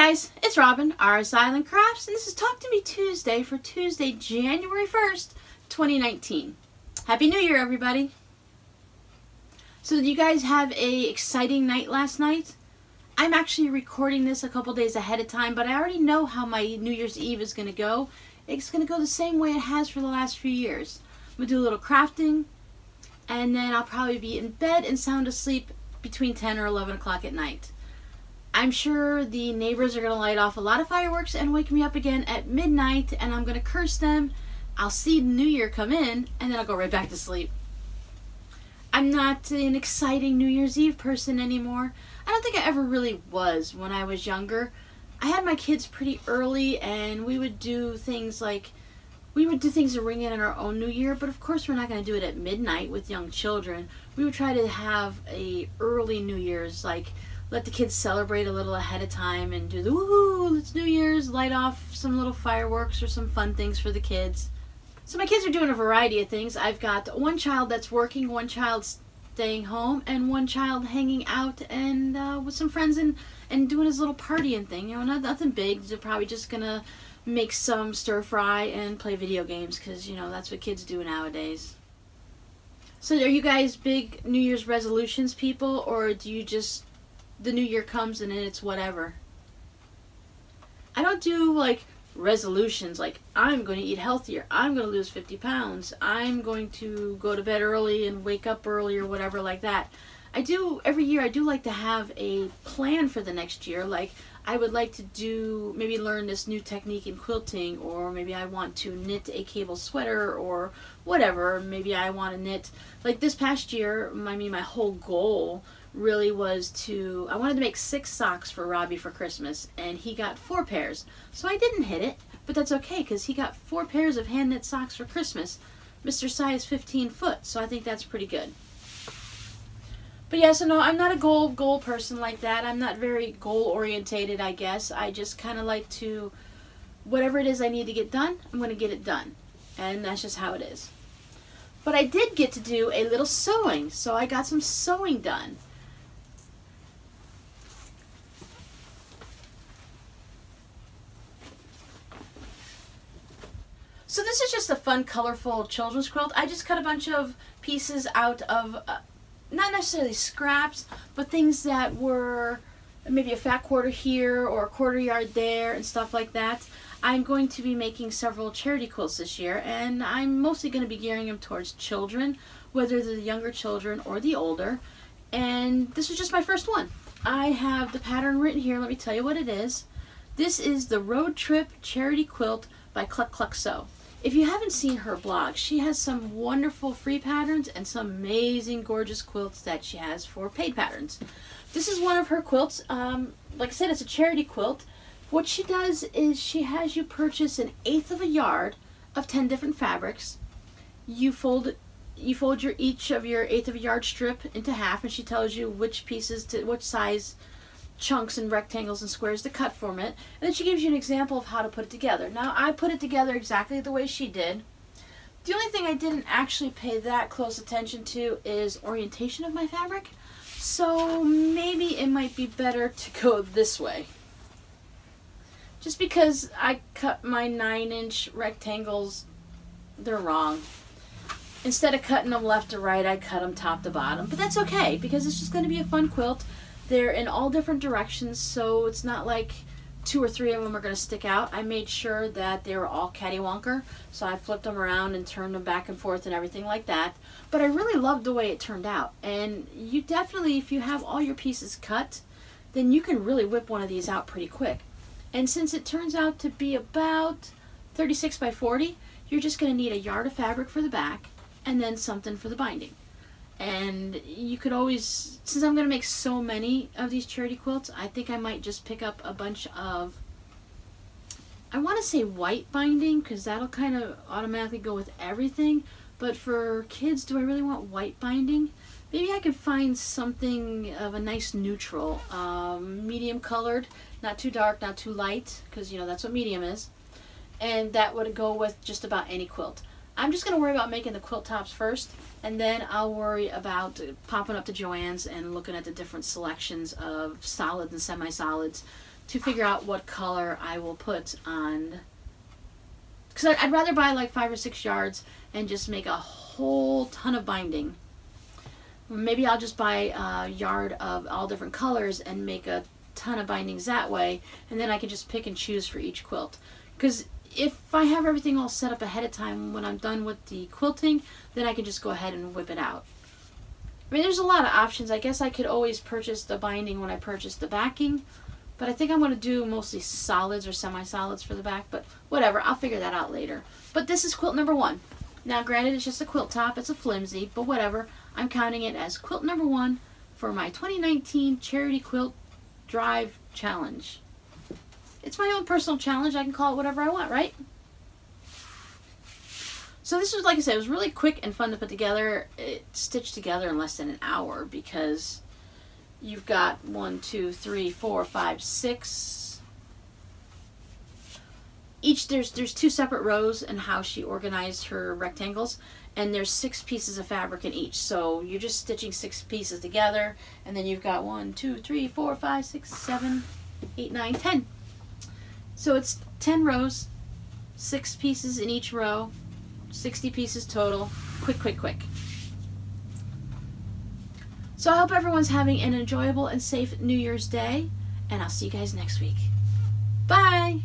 guys, it's Robin, RsIslandCrafts, and this is Talk to Me Tuesday for Tuesday, January 1st, 2019. Happy New Year, everybody. So did you guys have a exciting night last night? I'm actually recording this a couple days ahead of time, but I already know how my New Year's Eve is going to go. It's going to go the same way it has for the last few years. I'm going to do a little crafting, and then I'll probably be in bed and sound asleep between 10 or 11 o'clock at night. I'm sure the neighbors are going to light off a lot of fireworks and wake me up again at midnight, and I'm going to curse them. I'll see the New Year come in, and then I'll go right back to sleep. I'm not an exciting New Year's Eve person anymore. I don't think I ever really was when I was younger. I had my kids pretty early, and we would do things to ring in our own New Year, but of course we're not going to do it at midnight with young children. We would try to have a early New Year's, like let the kids celebrate a little ahead of time and do the woohoo, it's New Year's, light off some little fireworks or some fun things for the kids. So my kids are doing a variety of things. I've got one child that's working, one child staying home, and one child hanging out and with some friends and doing his little partying thing. You know, nothing big. They're probably just gonna make some stir fry and play video games because, you know, that's what kids do nowadays. So are you guys big New Year's resolutions people, or do you just, the New Year comes and then it's whatever? I don't do like resolutions like I'm going to eat healthier, I'm going to lose 50 pounds, I'm going to go to bed early and wake up early or whatever like that. Every year I do like to have a plan for the next year. Like I would like to maybe learn this new technique in quilting, or maybe I want to knit a cable sweater or whatever. Maybe I want to knit, like this past year, my whole goal really was I wanted to make 6 socks for Robbie for Christmas, and he got 4 pairs. So I didn't hit it, but that's okay because he got 4 pairs of hand knit socks for Christmas. Mr. Size 15 foot, so I think that's pretty good. But yeah, so no, I'm not a goal person like that. I'm not very goal orientated, I guess. I just kind of like to, whatever it is I need to get done, I'm going to get it done. And that's just how it is. But I did get to do a little sewing, so I got some sewing done. So this is just a fun, colorful children's quilt. I just cut a bunch of pieces out of, not necessarily scraps, but things that were maybe a fat quarter here or a quarter yard there and stuff like that. I'm going to be making several charity quilts this year, and I'm mostly going to be gearing them towards children, whether they're the younger children or the older. And this was just my first one. I have the pattern written here. Let me tell you what it is. This is the Road Trip Charity Quilt by Cluck Cluck Sew. If you haven't seen her blog, she has some wonderful free patterns and some amazing, gorgeous quilts that she has for paid patterns. This is one of her quilts. Like I said, it's a charity quilt. What she does is she has you purchase 1/8 of a yard of 10 different fabrics. You fold each of your 1/8 of a yard strip into half, and she tells you which pieces which size chunks and rectangles and squares to cut from it, and then she gives you an example of how to put it together. Now I put it together exactly the way she did. The only thing I didn't actually pay that close attention to is orientation of my fabric, so maybe it might be better to go this way. Just because I cut my 9-inch rectangles, they're wrong. Instead of cutting them left to right, I cut them top to bottom, but that's okay because it's just going to be a fun quilt. They're in all different directions, so it's not like 2 or 3 of them are going to stick out. I made sure that they were all cattywonker, so I flipped them around and turned them back and forth and everything like that. But I really loved the way it turned out. And you definitely, if you have all your pieces cut, then you can really whip one of these out pretty quick. And since it turns out to be about 36 by 40, you're just going to need a yard of fabric for the back and then something for the binding. And you could always, since I'm going to make so many of these charity quilts, I think I might just pick up a bunch of, I want to say white binding because that'll kind of automatically go with everything. But for kids, do I really want white binding? Maybe I could find something of a nice neutral, medium colored, not too dark, not too light, because you know that's what medium is. And that would go with just about any quilt. I'm just going to worry about making the quilt tops first, and then I'll worry about popping up to Joann's and looking at the different selections of solids and semi-solids to figure out what color I will put on, because I'd rather buy like 5 or 6 yards and just make a whole ton of binding. Maybe I'll just buy a yard of all different colors and make a ton of bindings that way, and then I can just pick and choose for each quilt. Because if I have everything all set up ahead of time, when I'm done with the quilting, then I can just go ahead and whip it out. I mean, there's a lot of options. I guess I could always purchase the binding when I purchase the backing, but I think I'm going to do mostly solids or semi-solids for the back, but whatever, I'll figure that out later. But this is quilt number 1. Now granted, it's just a quilt top, it's a flimsy, but whatever. I'm counting it as quilt number 1 for my 2019 Charity Quilt Drive Challenge. It's my own personal challenge. I can call it whatever I want, right? So this was, like I said, it was really quick and fun to put together. It stitched together in less than an hour because you've got 1, 2, 3, 4, 5, 6. Each there's 2 separate rows in how she organized her rectangles, and there's 6 pieces of fabric in each. So you're just stitching 6 pieces together, and then you've got 1, 2, 3, 4, 5, 6, 7, 8, 9, 10. So it's 10 rows, 6 pieces in each row, 60 pieces total. Quick, quick, quick. So I hope everyone's having an enjoyable and safe New Year's Day, and I'll see you guys next week. Bye!